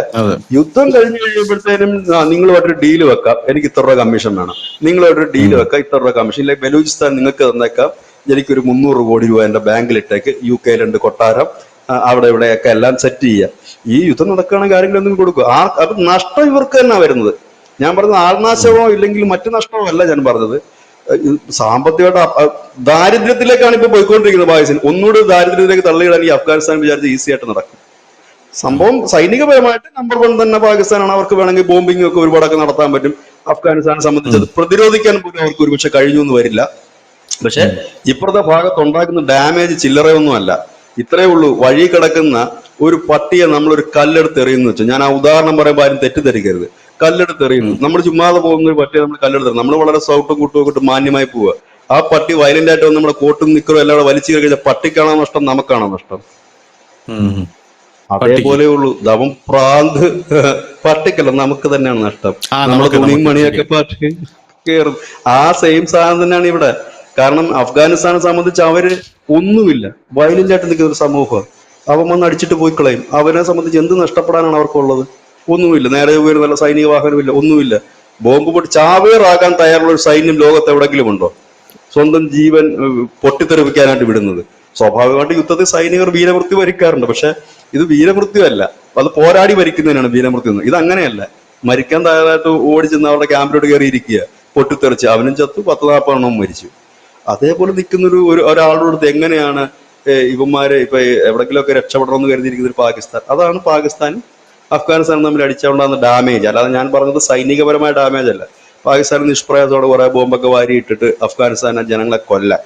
യുദ്ധം കഴിഞ്ഞ് കഴിയുമ്പോഴത്തേനും നിങ്ങളുമായിട്ടൊരു ഡീല് വെക്കാം, എനിക്ക് ഇത്ര രൂപ കമ്മീഷൻ വേണം, നിങ്ങളുമായിട്ടൊരു ഡീല് വെക്കാം, ഇത്ര രൂപ കമ്മീഷൻ. ഇല്ല, ബലൂചിസ്ഥാൻ നിങ്ങൾക്ക് തന്നേക്കാം, എനിക്കൊരു 300 കോടി രൂപ എന്റെ ബാങ്കിൽ ഇട്ടേക്ക്, UK 2 കൊട്ടാരം, അവിടെ ഇവിടെയൊക്കെ എല്ലാം സെറ്റ് ചെയ്യുക. ഈ യുദ്ധം നടക്കുകയാണെങ്കിൽ ആരെങ്കിലും എന്തെങ്കിലും കൊടുക്കുക. അത് നഷ്ടം ഇവർക്ക് തന്നെ വരുന്നത്. ഞാൻ പറഞ്ഞത് ആൾനാശമോ ഇല്ലെങ്കിൽ മറ്റു നഷ്ടമോ അല്ല ഞാൻ പറഞ്ഞത്. സാമ്പത്തികമായിട്ട് ദാരിദ്ര്യത്തിലേക്കാണ് ഇപ്പൊ പോയിക്കൊണ്ടിരിക്കുന്നത് പാകിസ്ഥാൻ. ഒന്നുകൂടി ദാരിദ്ര്യത്തിലേക്ക് തള്ളിയിടാൻ ഈ അഫ്ഗാനിസ്ഥാൻ വിചാരിച്ച് ഈസി ആയിട്ട് നടക്കും. സംഭവം സൈനികപരമായിട്ട് നമ്പർ 1 തന്നെ പാകിസ്ഥാനാണ്. അവർക്ക് വേണമെങ്കിൽ ബോംബിംഗ് ഒക്കെ ഒരുപാടൊക്കെ നടത്താൻ പറ്റും. അഫ്ഗാനിസ്ഥാനെ സംബന്ധിച്ചത് പ്രതിരോധിക്കാൻ പോലും അവർക്ക് ഒരുപക്ഷെ കഴിഞ്ഞു എന്ന് വരില്ല. പക്ഷെ ഇപ്പുറത്തെ ഭാഗത്ത് ഉണ്ടാക്കുന്ന ഡാമേജ് ചില്ലറയൊന്നും അല്ല. ഇത്രയേ ഉള്ളൂ. വഴി കിടക്കുന്ന ഒരു പട്ടിയെ നമ്മളൊരു കല്ലെടുത്ത് എറിയുന്നു വെച്ചാൽ, ഞാൻ ആ ഉദാഹരണം പറയുമ്പോൾ ആരും തെറ്റിദ്ധരിക്കരുത്. കല്ലെടുത്ത് എറിയുന്നു, നമ്മൾ ചുമ്മാതെ പോകുന്ന ഒരു പട്ടിയെ നമ്മൾ കല്ലെടുത്ത്, നമ്മൾ വളരെ സൗട്ടും കൂട്ടും ഒക്കെ ഇട്ട് മാന്യമായി പോവുക. ആ പട്ടി വയലന്റ് ആയിട്ട് വന്ന് നമ്മുടെ കോട്ടും നിക്കറും എല്ലാം കൂടെ വലിച്ചു കഴിഞ്ഞാൽ പട്ടിക്കാണോ നഷ്ടം, നമുക്കാണോ നഷ്ടം? അതേപോലെ ഉള്ളൂ. ദവം പ്രാന്ത് പട്ടിക്കല്ല, നമുക്ക് തന്നെയാണ് നഷ്ടം. നമ്മുടെ തുണിയും മണിയൊക്കെ പട്ടി കയറും. ആ സെയിം സാധനം തന്നെയാണ് ഇവിടെ. കാരണം അഫ്ഗാനിസ്ഥാനെ സംബന്ധിച്ച് അവര് ഒന്നുമില്ല, വയലന്റ് ആയിട്ട് നിൽക്കുന്ന ഒരു സമൂഹം. അവൻ വന്ന് അടിച്ചിട്ട് പോയി കളയും. അവനെ സംബന്ധിച്ച് എന്ത് നഷ്ടപ്പെടാനാണ് അവർക്കുള്ളത്? ഒന്നുമില്ല. നേരെ ഉയർന്നുള്ള സൈനിക വാഹനമില്ല, ഒന്നുമില്ല. ബോംബ് പൊട്ടി ചാവേറാകാൻ തയ്യാറുള്ള ഒരു സൈന്യം ലോകത്ത് എവിടെങ്കിലും ഉണ്ടോ? സ്വന്തം ജീവൻ പൊട്ടിത്തെറിപ്പിക്കാനായിട്ട് വിടുന്നത്. സ്വാഭാവികമായിട്ട് യുദ്ധത്തിൽ സൈനികർ വീരമൃത്യു വരിക്കാറുണ്ട്. പക്ഷെ ഇത് വീരമൃത്യു അല്ല, അത് പോരാടി മരിക്കുന്നതിനാണ് വീരമൃത്യു. ഇത് അങ്ങനെയല്ല. മരിക്കാൻ തയ്യാറായിട്ട് ഓടിച്ചെന്ന് അവരുടെ ക്യാമ്പിലോട്ട് കയറി ഇരിക്കുക, പൊട്ടിത്തെറിച്ച് അവനും ചത്തു, 10-40 എണ്ണവും മരിച്ചു. അതേപോലെ നിൽക്കുന്ന ഒരാളോട് എങ്ങനെയാണ് ഇവന്മാരെ ഇപ്പൊ എവിടെങ്കിലും ഒക്കെ രക്ഷപ്പെടണമെന്ന് കരുതിയിരിക്കുന്ന ഒരു പാകിസ്ഥാൻ? അതാണ് പാകിസ്ഥാൻ അഫ്ഗാനിസ്ഥാനും തമ്മിൽ അടിച്ചുകൊണ്ടാകുന്ന ഡാമേജ്. അല്ലാതെ ഞാൻ പറഞ്ഞത് സൈനികപരമായ ഡാമേജ് അല്ല. പാകിസ്ഥാൻ നിഷ്പ്രയാസത്തോടെ കുറെ ബോംബൊക്കെ വാരി ഇട്ടിട്ട് അഫ്ഗാനിസ്ഥാനെ ജനങ്ങളെ കൊല്ലാൻ.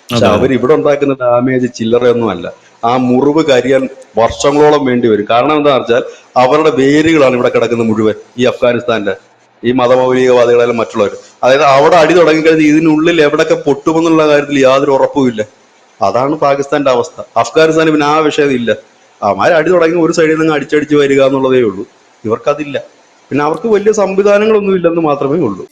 പക്ഷെ അവരിവിടെ ഉണ്ടാക്കുന്ന ഡാമേജ് ചില്ലറയൊന്നും അല്ല. ആ മുറിവ് കരിയാൻ വർഷങ്ങളോളം വേണ്ടി വരും. കാരണം എന്താണെന്ന് വെച്ചാൽ അവരുടെ വേരുകളാണ് ഇവിടെ കിടക്കുന്നത് മുഴുവൻ, ഈ അഫ്ഗാനിസ്ഥാന്റെ ഈ മതമൗലികവാദികളെല്ലാം മറ്റുള്ളവർ. അതായത് അവിടെ അടി തുടങ്ങിക്കഴിഞ്ഞാൽ ഇതിനുള്ളിൽ എവിടെയൊക്കെ പൊട്ടുമെന്നുള്ള കാര്യത്തിൽ യാതൊരു ഉറപ്പുമില്ല. അതാണ് പാകിസ്ഥാന്റെ അവസ്ഥ. അഫ്ഗാനിസ്ഥാന് പിന്നെ ആ വിഷയം ഇല്ല. അവന്മാർ അടി തുടങ്ങി ഒരു സൈഡിൽ നിന്ന് അടിച്ചടിച്ച് വരിക എന്നുള്ളതേ ഉള്ളൂ. ഇവർക്കതില്ല. പിന്നെ അവർക്ക് വലിയ സംവിധാനങ്ങളൊന്നും ഇല്ലെന്ന് മാത്രമേ ഉള്ളൂ.